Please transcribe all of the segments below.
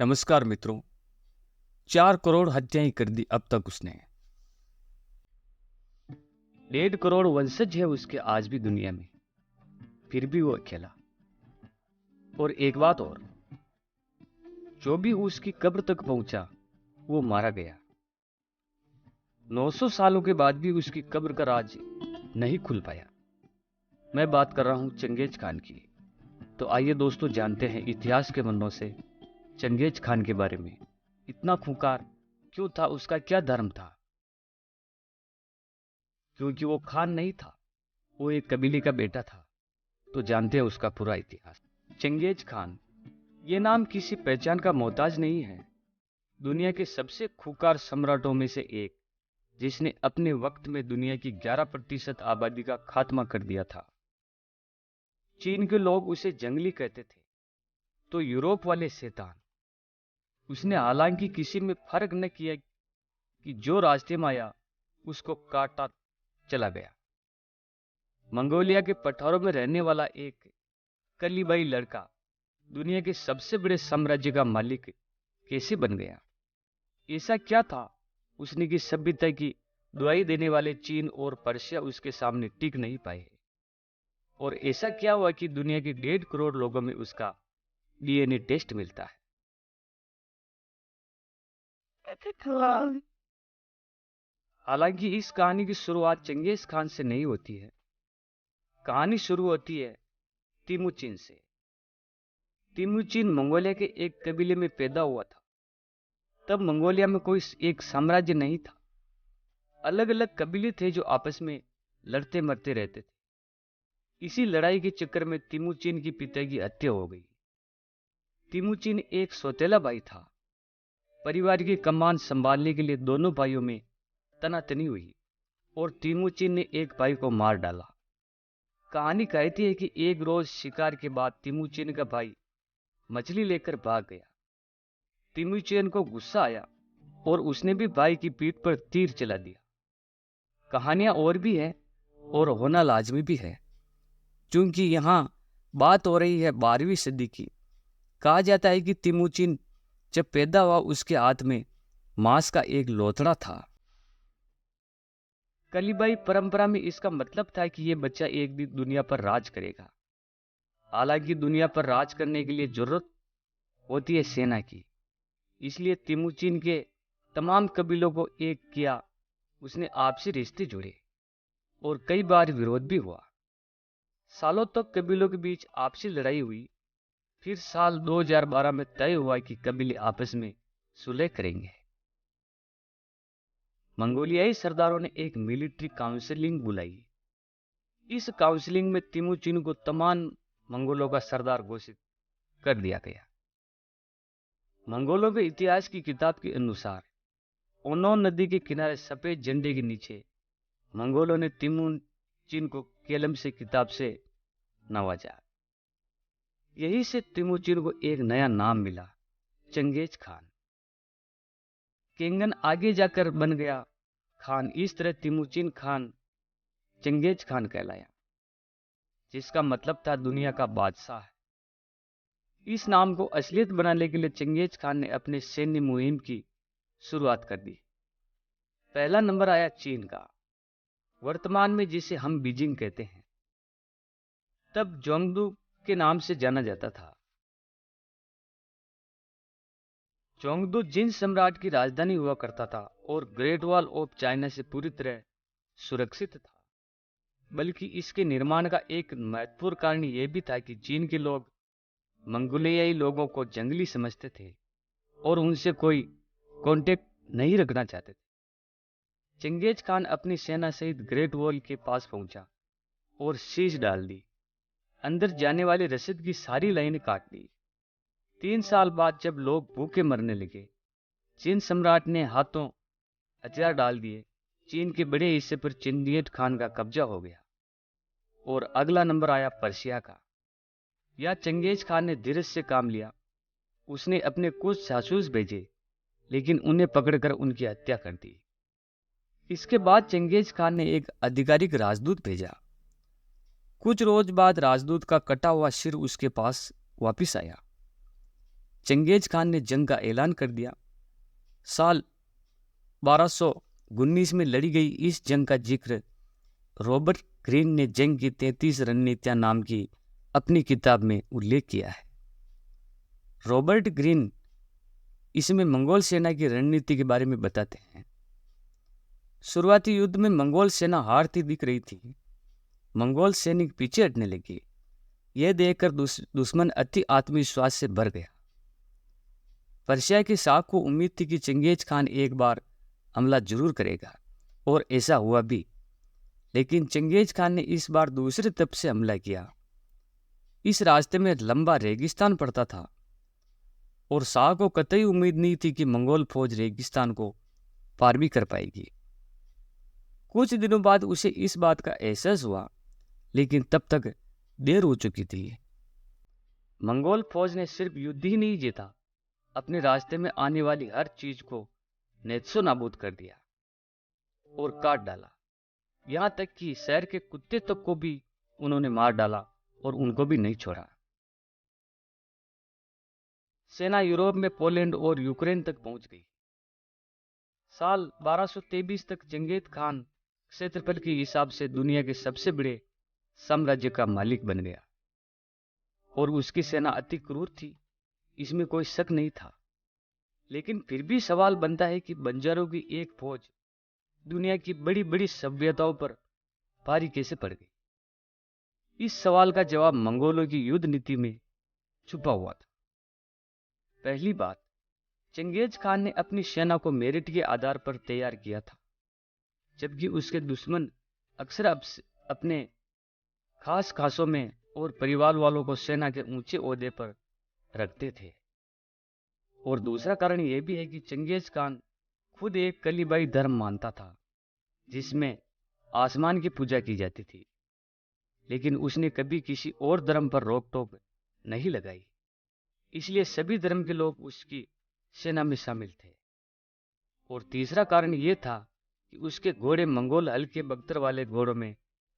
नमस्कार मित्रों। 4 करोड़ हत्याएं कर दी अब तक उसने। 1.5 करोड़ वंशज है उसके आज भी दुनिया में, फिर भी वो अकेला। और एक बात और, जो भी उसकी कब्र तक पहुंचा वो मारा गया। 900 सालों के बाद भी उसकी कब्र का राज नहीं खुल पाया। मैं बात कर रहा हूं चंगेज खान की। तो आइए दोस्तों, जानते हैं इतिहास के पन्नों से चंगेज खान के बारे में। इतना खूंखार क्यों था, उसका क्या धर्म था? क्योंकि वो खान नहीं था, वो एक कबीले का बेटा था। तो जानते हैं उसका पूरा इतिहास। चंगेज खान, ये नाम किसी पहचान का मोहताज नहीं है। दुनिया के सबसे खूंखार सम्राटों में से एक, जिसने अपने वक्त में दुनिया की 11% आबादी का खात्मा कर दिया था। चीन के लोग उसे जंगली कहते थे, तो यूरोप वाले शैतान। उसने हालांकि किसी में फर्क न किया कि जो रास्ते में आया उसको काटा चला गया। मंगोलिया के पठारों में रहने वाला एक कलीबाई लड़का दुनिया के सबसे बड़े साम्राज्य का मालिक कैसे बन गया? ऐसा क्या था उसने कि सभ्यता की दुआई देने वाले चीन और पर्शिया उसके सामने टिक नहीं पाए? और ऐसा क्या हुआ कि दुनिया के 1.5 करोड़ लोगों में उसका डीएनए टेस्ट मिलता है? हालांकि इस कहानी की शुरुआत चंगेज खान से नहीं होती है। कहानी शुरू होती है तिमुचिन से। तिमुचिन मंगोलिया के एक कबीले में पैदा हुआ था। तब मंगोलिया में कोई एक साम्राज्य नहीं था। अलग अलग कबीले थे जो आपस में लड़ते मरते रहते थे। इसी लड़ाई के चक्कर में तिमुचिन की पिता की हत्या हो गई। तिमुचिन एक सौतेला भाई था। परिवार की कमान संभालने के लिए दोनों भाइयों में तनातनी हुई और तिमुचिन ने एक भाई को मार डाला। कहानी कहती है कि एक रोज शिकार के बाद तिमुचिन का भाई मछली लेकर भाग गया। तिमुचिन को गुस्सा आया और उसने भी भाई की पीठ पर तीर चला दिया। कहानियां और भी है और होना लाजमी भी है, क्योंकि यहाँ बात हो रही है 12वीं सदी की। कहा जाता है कि तिमुचिन जब पैदा हुआ उसके हाथ में मांस का एक लोथड़ा था। कलीबाई परंपरा में इसका मतलब था कि यह बच्चा एक दिन दुनिया पर राज करेगा। हालांकि दुनिया पर राज करने के लिए जरूरत होती है सेना की, इसलिए तिमुचिन के तमाम कबीलों को एक किया। उसने आपसी रिश्ते जोड़े और कई बार विरोध भी हुआ। सालों तक कबीलों के बीच आपसी लड़ाई हुई। फिर साल 2012 में तय हुआ कि कबीले आपस में सुलह करेंगे। मंगोलियाई सरदारों ने एक मिलिट्री काउंसिलिंग बुलाई। इस काउंसिलिंग में तिमुचिन को तमाम मंगोलों का सरदार घोषित कर दिया गया। मंगोलों के इतिहास की किताब के अनुसार ओनो नदी के किनारे सफेद झंडे के नीचे मंगोलों ने तिमुचिन को केलम से किताब से नवाजा। यहीं से तिमुचिन को एक नया नाम मिला, चंगेज खान। केंगन आगे जाकर बन गया खान। इस तरह तिमुचिन खान चंगेज खान कहलाया, जिसका मतलब था दुनिया का बादशाह। इस नाम को असलियत बनाने के लिए चंगेज खान ने अपने सैन्य मुहिम की शुरुआत कर दी। पहला नंबर आया चीन का, वर्तमान में जिसे हम बीजिंग कहते हैं। तब जोंगडू के नाम से जाना जाता था। जोंगडू जिन सम्राट की राजधानी हुआ करता था और ग्रेट वॉल ऑफ चाइना से पूरी तरह सुरक्षित था। बल्कि इसके निर्माण का एक महत्वपूर्ण कारण यह भी था कि चीन के लोग मंगोलियाई लोगों को जंगली समझते थे और उनसे कोई कांटेक्ट नहीं रखना चाहते थे। चंगेज खान अपनी सेना सहित ग्रेट वॉल के पास पहुंचा और शीश डाल दी। अंदर जाने वाली रसद की सारी लाइनें काट दी। 3 साल बाद जब लोग भूखे मरने लगे, चीन सम्राट ने हाथों हथियार डाल दिए। चीन के बड़े हिस्से पर चंगेज खान का कब्जा हो गया। और अगला नंबर आया पर्शिया का। या चंगेज खान ने धीरज से काम लिया। उसने अपने कुछ जासूस भेजे, लेकिन उन्हें पकड़कर उनकी हत्या कर दी। इसके बाद चंगेज खान ने एक आधिकारिक राजदूत भेजा। कुछ रोज बाद राजदूत का कटा हुआ सिर उसके पास वापस आया। चंगेज खान ने जंग का ऐलान कर दिया। साल 1219 में लड़ी गई इस जंग का जिक्र रॉबर्ट ग्रीन ने जंग की 33 रणनीतियां नाम की अपनी किताब में उल्लेख किया है। रॉबर्ट ग्रीन इसमें मंगोल सेना की रणनीति के बारे में बताते हैं। शुरुआती युद्ध में मंगोल सेना हारती दिख रही थी। मंगोल सैनिक पीछे हटने लगे। यह देखकर दुश्मन अति आत्मविश्वास से भर गया। पर्शिया के शाह को उम्मीद थी कि चंगेज खान एक बार हमला जरूर करेगा, और ऐसा हुआ भी। लेकिन चंगेज खान ने इस बार दूसरे तरफ से हमला किया। इस रास्ते में लंबा रेगिस्तान पड़ता था और शाह को कतई उम्मीद नहीं थी कि मंगोल फौज रेगिस्तान को पार भी कर पाएगी। कुछ दिनों बाद उसे इस बात का एहसास हुआ, लेकिन तब तक देर हो चुकी थी। मंगोल फौज ने सिर्फ युद्ध ही नहीं जीता, अपने रास्ते में आने वाली हर चीज को नेत्सो नाबूद कर दिया और काट डाला। यहां तक कि शहर के कुत्ते तक को भी उन्होंने मार डाला और उनको भी नहीं छोड़ा। सेना यूरोप में पोलैंड और यूक्रेन तक पहुंच गई। साल 1223 तक चंगेज खान क्षेत्रफल के हिसाब से दुनिया के सबसे बड़े साम्राज्य का मालिक बन गया, और उसकी सेना अति क्रूर थी, इसमें कोई शक नहीं था। लेकिन फिर भी सवाल बनता है कि बंजारों की एक फौज दुनिया की बड़ी बड़ी सभ्यताओं पर भारी कैसे पड़ गई? इस सवाल का जवाब मंगोलों की युद्ध नीति में छुपा हुआ था। पहली बात, चंगेज खान ने अपनी सेना को मेरिट के आधार पर तैयार किया था, जबकि उसके दुश्मन अक्सर अपने खास खासों में और परिवार वालों को सेना के ऊंचे ओहदे पर रखते थे। और दूसरा कारण यह भी है कि चंगेज खान खुद एक कलीबाई धर्म मानता था, जिसमें आसमान की पूजा की जाती थी, लेकिन उसने कभी किसी और धर्म पर रोक टोक नहीं लगाई। इसलिए सभी धर्म के लोग उसकी सेना में शामिल थे। और तीसरा कारण यह था कि उसके घोड़े मंगोल हल्के बख्तर वाले घोड़ों में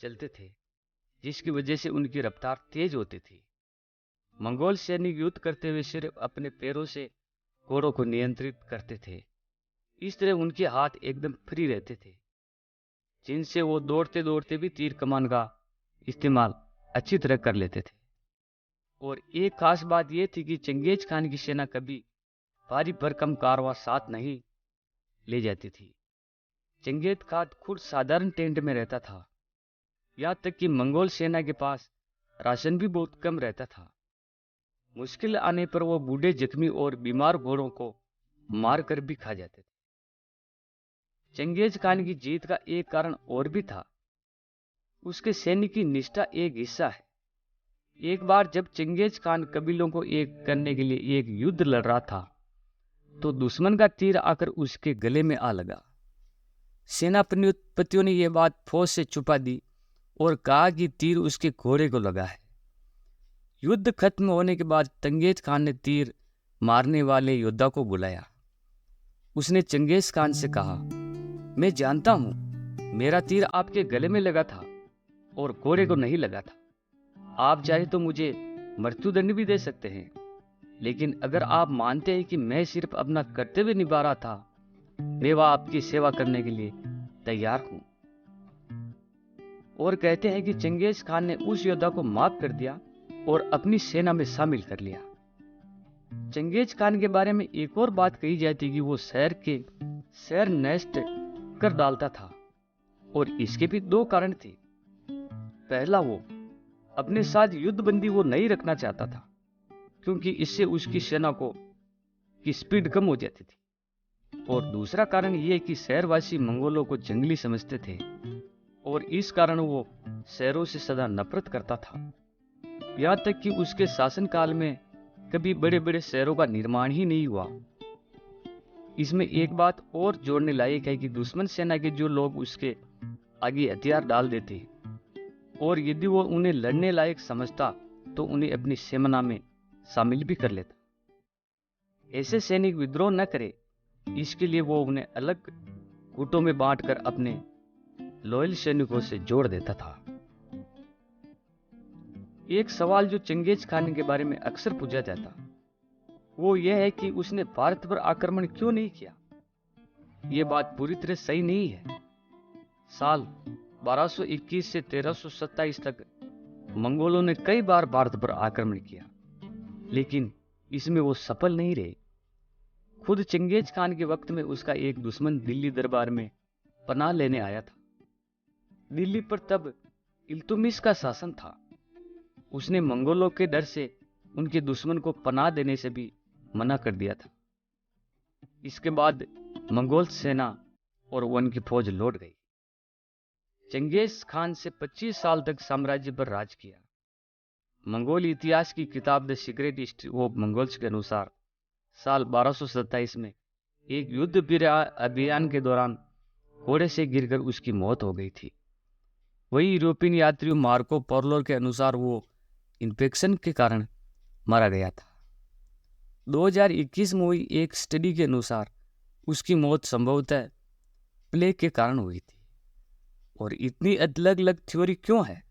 चलते थे, जिसकी वजह से उनकी रफ्तार तेज होती थी। मंगोल सैनिक युद्ध करते हुए सिर्फ अपने पैरों से घोड़ों को नियंत्रित करते थे। इस तरह उनके हाथ एकदम फ्री रहते थे, जिनसे वो दौड़ते दौड़ते भी तीर कमान का इस्तेमाल अच्छी तरह कर लेते थे। और एक खास बात यह थी कि चंगेज खान की सेना कभी भारी भरकम कारवां साथ नहीं ले जाती थी। चंगेज खान खुद साधारण टेंट में रहता था। यहाँ तक कि मंगोल सेना के पास राशन भी बहुत कम रहता था। मुश्किल आने पर वो बूढ़े, जख्मी और बीमार घोड़ों को मार कर भी खा जाते थे। चंगेज खान की जीत का एक कारण और भी था। उसके सैन्य की निष्ठा एक हिस्सा है। एक बार जब चंगेज खान कबीलों को एक करने के लिए एक युद्ध लड़ रहा था, तो दुश्मन का तीर आकर उसके गले में आ लगा। सेनापतियों ने यह बात फौज से छुपा दी और कहा कि तीर उसके घोड़े को लगा है। युद्ध खत्म होने के बाद चंगेज खान ने तीर मारने वाले योद्धा को बुलाया। उसने चंगेज खान से कहा, मैं जानता हूं मेरा तीर आपके गले में लगा था और घोड़े को नहीं लगा था। आप चाहे तो मुझे मृत्युदंड भी दे सकते हैं, लेकिन अगर आप मानते हैं कि मैं सिर्फ अपना कर्तव्य निभा रहा था, मैं वह आपकी सेवा करने के लिए तैयार हूं। और कहते हैं कि चंगेज खान ने उस योद्धा को माफ कर दिया और अपनी सेना में शामिल कर लिया। चंगेज खान के बारे में एक और बात कही जाती कि वो शहर नष्ट कर डालता था, और इसके भी दो कारण थे। पहला, वो अपने साथ युद्धबंदी वो नहीं रखना चाहता था, क्योंकि इससे उसकी सेना की स्पीड कम हो जाती थी। और दूसरा कारण यह कि शहरवासी मंगोलों को जंगली समझते थे, और इस कारण वो शहरों से सदा नफरत करता था। यहां तक कि उसके शासनकाल में कभी बड़े बड़े शहरों का निर्माण ही नहीं हुआ। इसमें एक बात और जोड़ने लायक है कि दुश्मन सेना के जो लोग उसके आगे हथियार डाल देते, और यदि वो उन्हें लड़ने लायक समझता तो उन्हें अपनी सेना में शामिल भी कर लेता। ऐसे सैनिक विद्रोह न करे, इसके लिए वो उन्हें अलग गुटों में बांटकर अपने लॉयल सैनिकों से जोड़ देता था। एक सवाल जो चंगेज खान के बारे में अक्सर पूछा जाता, वो यह है कि उसने भारत पर आक्रमण क्यों नहीं किया। ये बात पूरी तरह सही नहीं है। साल 1221 से 1327 तक मंगोलों ने कई बार भारत पर आक्रमण किया, लेकिन इसमें वो सफल नहीं रहे। खुद चंगेज खान के वक्त में उसका एक दुश्मन दिल्ली दरबार में पनाह लेने आया था। दिल्ली पर तब इल्तुतमिश का शासन था। उसने मंगोलों के डर से उनके दुश्मन को पनाह देने से भी मना कर दिया था। इसके बाद मंगोल सेना और उनकी फौज लौट गई। चंगेज खान से 25 साल तक साम्राज्य पर राज किया। मंगोल इतिहास की किताब the secret history of Mongols के अनुसार साल 1227 में एक युद्ध अभियान के दौरान घोड़े से गिरकर उसकी मौत हो गई थी। वही यूरोपियन यात्री मार्को पोर्लो के अनुसार वो इन्फेक्शन के कारण मारा गया था। 2021 में हुई एक स्टडी के अनुसार उसकी मौत संभवतः प्लेग के कारण हुई थी। और इतनी अलग अलग थ्योरी क्यों है?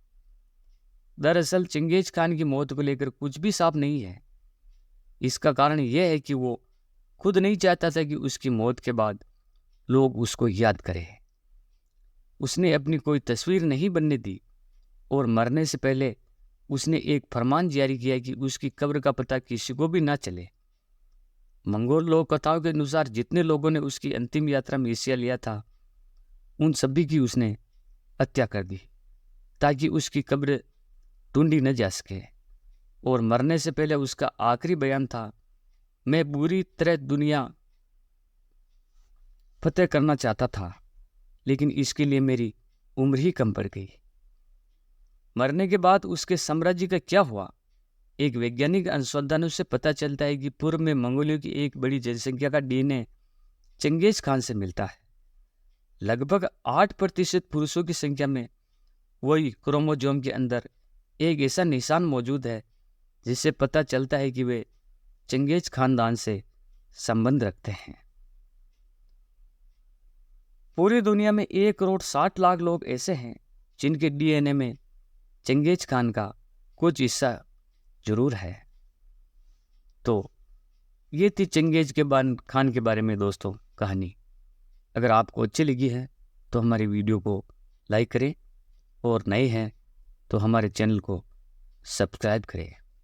दरअसल चंगेज खान की मौत को लेकर कुछ भी साफ नहीं है। इसका कारण यह है कि वो खुद नहीं चाहता था कि उसकी मौत के बाद लोग उसको याद करें। उसने अपनी कोई तस्वीर नहीं बनने दी और मरने से पहले उसने एक फरमान जारी किया कि उसकी कब्र का पता किसी को भी ना चले। मंगोल लोक कथाओं के अनुसार जितने लोगों ने उसकी अंतिम यात्रा में हिस्सा लिया था, उन सभी की उसने हत्या कर दी ताकि उसकी कब्र ढूंढी न जा सके। और मरने से पहले उसका आखिरी बयान था, मैं पूरी तरह दुनिया फतेह करना चाहता था, लेकिन इसके लिए मेरी उम्र ही कम पड़ गई। मरने के बाद उसके साम्राज्य का क्या हुआ? एक वैज्ञानिक अनुसंधानों से पता चलता है कि पूर्व में मंगोलियों की एक बड़ी जनसंख्या का डीएनए चंगेज खान से मिलता है। लगभग 8% पुरुषों की संख्या में वही क्रोमोसोम के अंदर एक ऐसा निशान मौजूद है जिससे पता चलता है कि वे चंगेज खानदान से संबंध रखते हैं। पूरी दुनिया में 1,60,00,000 लोग ऐसे हैं जिनके डीएनए में चंगेज खान का कुछ हिस्सा जरूर है। तो ये थी चंगेज खान के बारे में दोस्तों कहानी। अगर आपको अच्छी लगी है तो हमारी वीडियो को लाइक करें और नए हैं तो हमारे चैनल को सब्सक्राइब करें।